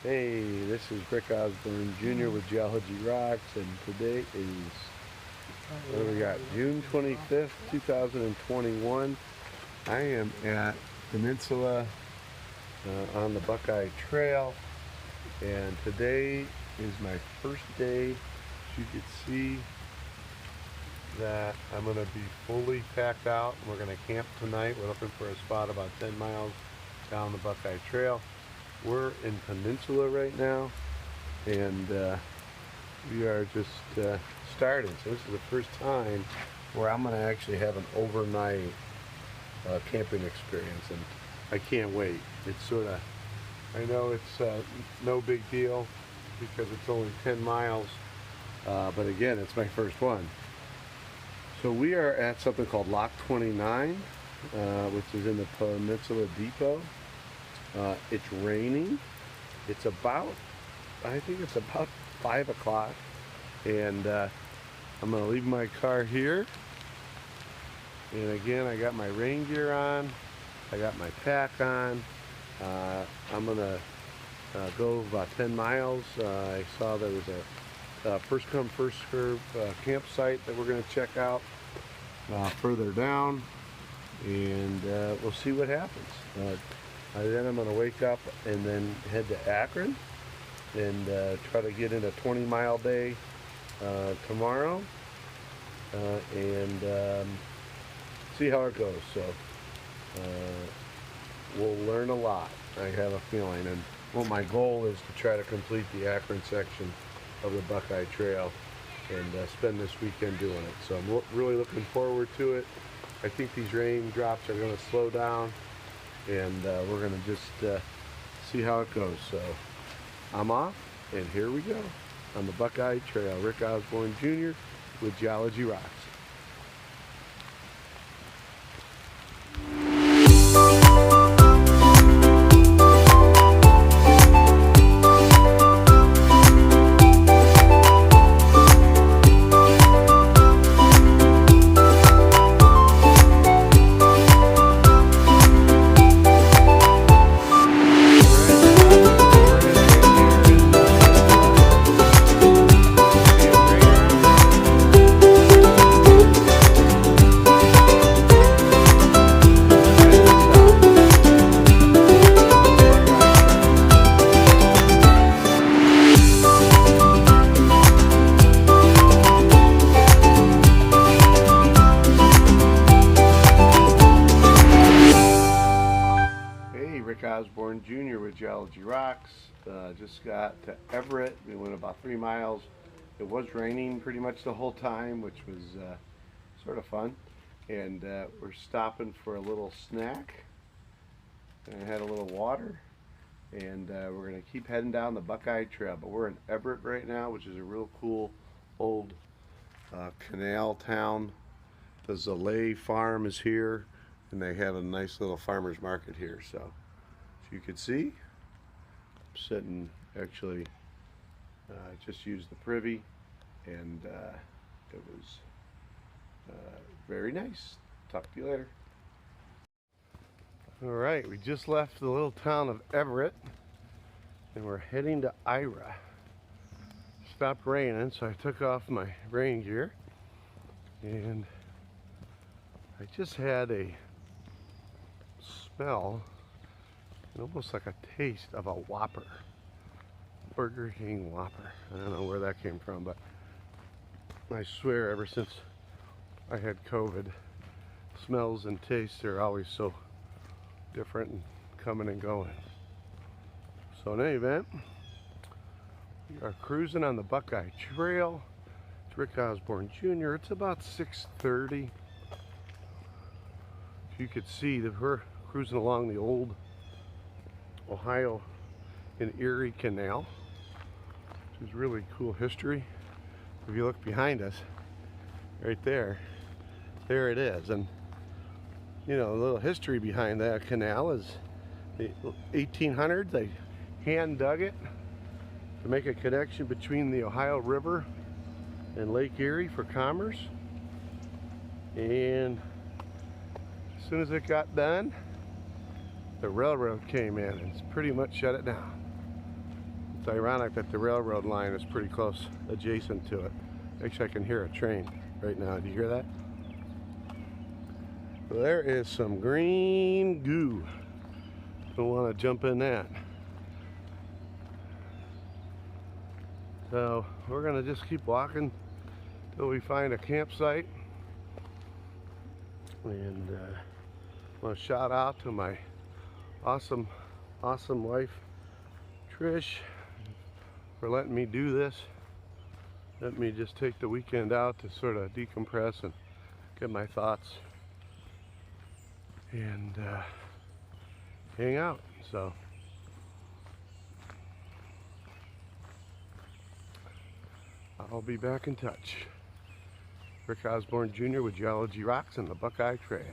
Hey, this is Rick Osborne Jr. with Geology Rocks, and today is, what do we got, June 25th, 2021. I am at Peninsula on the Buckeye Trail, and today is my first day. As you can see that I'm going to be fully packed out, and we're going to camp tonight. We're looking for a spot about 10 miles down the Buckeye Trail. We're in Peninsula right now, and we are just starting. So this is the first time where I'm going to actually have an overnight camping experience, and I can't wait. It's sort of, I know it's no big deal because it's only 10 miles, but again, it's my first one. So we are at something called Lock 29, which is in the Peninsula Depot. It's raining. It's about, I think it's about 5 o'clock, and I'm going to leave my car here. And again, I got my rain gear on. I got my pack on. I'm going to go about 10 miles. I saw there was a first come first serve campsite that we're going to check out further down, and we'll see what happens. Then I'm going to wake up and then head to Akron and try to get in a 20-mile day tomorrow and see how it goes. So we'll learn a lot, I have a feeling. And well, my goal is to try to complete the Akron section of the Buckeye Trail and spend this weekend doing it. So I'm really looking forward to it. I think these raindrops are going to slow down, and we're going to just see how it goes. So I'm off, and here we go on the Buckeye Trail. Rick Osborne Jr. with Geology Rocks. Osborne Jr. with Geology Rocks. Just got to Everett. We went about 3 miles. It was raining pretty much the whole time, which was sort of fun. And we're stopping for a little snack. And I had a little water. And we're going to keep heading down the Buckeye Trail. But we're in Everett right now, which is a real cool old canal town. The Zalay farm is here, and they have a nice little farmer's market here. So you could see, I'm sitting, actually, just used the privy, and it was very nice. Talk to you later. All right, we just left the little town of Everett, and we're heading to Ira. Stopped raining, so I took off my rain gear, and I just had a smell, almost like a taste of a Whopper. Burger King Whopper. I don't know where that came from, but I swear ever since I had COVID, smells and tastes are always so different and coming and going. So in any event, we are cruising on the Buckeye Trail. It's Rick Osborne Jr. It's about 6:30. You could see that we're cruising along the old Ohio and Erie Canal, which is really cool history. If you look behind us, right there it is. And you know, a little history behind that canal is the 1800s. They hand dug it to make a connection between the Ohio River and Lake Erie for commerce. And as soon as it got done, the railroad came in and pretty much shut it down. It's ironic that the railroad line is pretty close adjacent to it. Actually, I can hear a train right now. Do you hear that? Well, there is some green goo. Don't want to jump in that. So we're gonna just keep walking till we find a campsite. And I want to shout out to my awesome wife, Trish, for letting me do this. Let me just take the weekend out to sort of decompress and get my thoughts and hang out. So I'll be back in touch. Rick Osborne Jr. with Geology Rocks and the Buckeye Trail.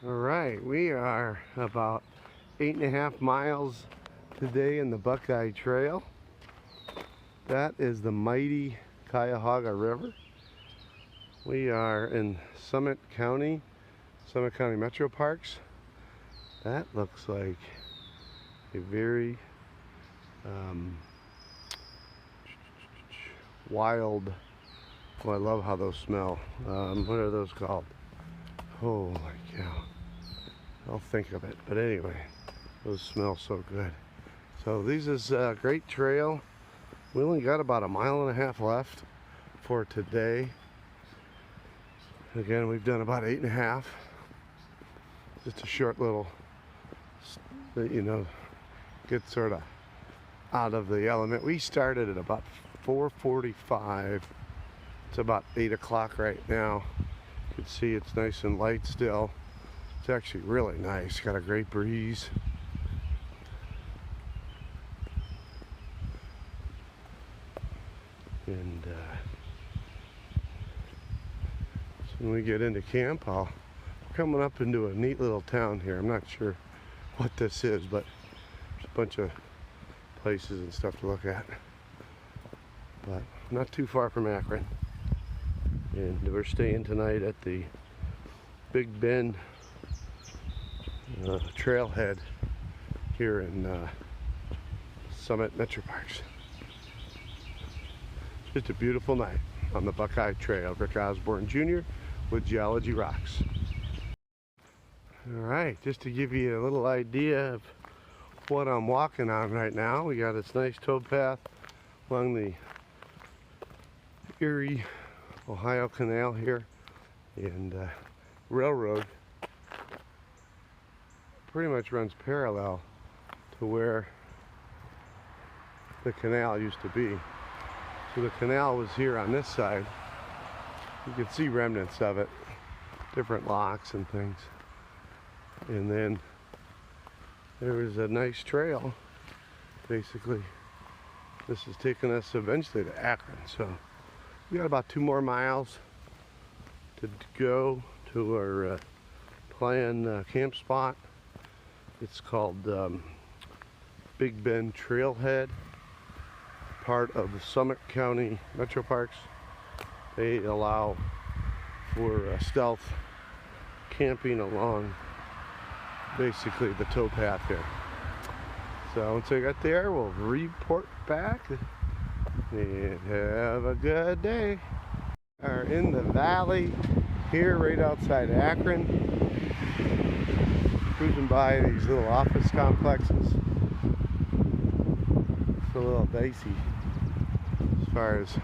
All right, we are about 8.5 miles today in the Buckeye Trail. That is the mighty Cuyahoga River. We are in Summit County Metro Parks. That looks like a very wild, oh, I love how those smell. What are those called? Oh my cow. I'll think of it. But anyway, those smell so good. So this is a great trail. We only got about 1.5 miles left for today. Again, we've done about 8.5. Just a short little, you know, get sort of out of the element. We started at about 4:45. It's about 8 o'clock right now. You can see it's nice and light still. It's actually really nice. Got a great breeze. And so when we get into camp, we're coming up into a neat little town here. I'm not sure what this is, but there's a bunch of places and stuff to look at. But not too far from Akron. And we're staying tonight at the Bend Trailhead here in Summit Metro Parks. Just a beautiful night on the Buckeye Trail. Rick Osborne Jr. with Geology Rocks. All right, just to give you a little idea of what I'm walking on right now, we got this nice towpath along the Erie-Ohio Canal here, and railroad pretty much runs parallel to where the canal used to be. So the canal was here on this side. You can see remnants of it, different locks and things. And then there was a nice trail. Basically, this is taking us eventually to Akron. So we got about 2 more miles to go to our planned camp spot. It's called Bend Trailhead, part of the Summit County Metro Parks. They allow for stealth camping along basically the towpath here. So once I get there, we'll report back and have a good day. We are in the valley here right outside Akron, cruising by these little office complexes. It's a little dicey as far as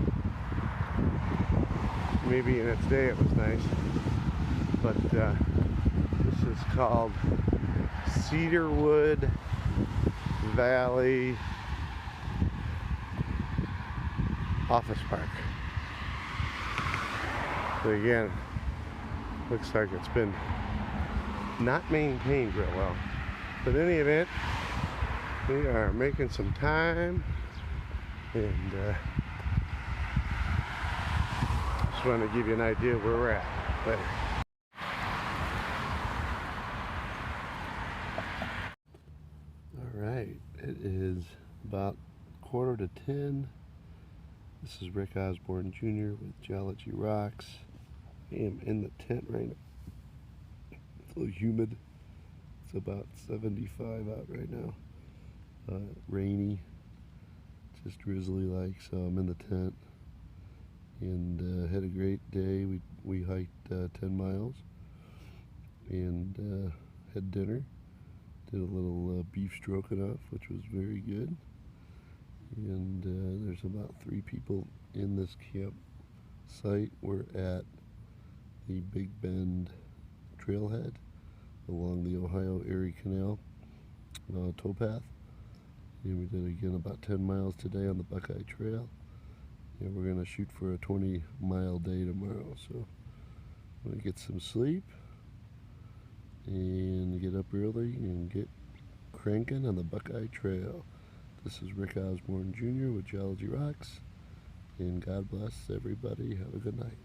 maybe in its day it was nice, but this is called Cedarwood Valley Office Park. So again, looks like it's been not maintained real well. But in any event, we are making some time, and just want to give you an idea of where we're at. Later. Alright, it is about 9:45. This is Rick Osborne Jr. with Geology Rocks. I am in the tent right now. It's a little humid. It's about 75 out right now. Rainy, just drizzly like, so I'm in the tent. And had a great day. We hiked 10 miles and had dinner. Did a little beef stroganoff, which was very good. And there's about 3 people in this campsite. We're at the Bend Trailhead along the Erie-Ohio Canal towpath. And we did again about 10 miles today on the Buckeye Trail. And we're going to shoot for a 20-mile day tomorrow. So I'm going to get some sleep and get up early and get cranking on the Buckeye Trail. This is Rick Osborne Jr. with Geology Rocks, and God bless everybody. Have a good night.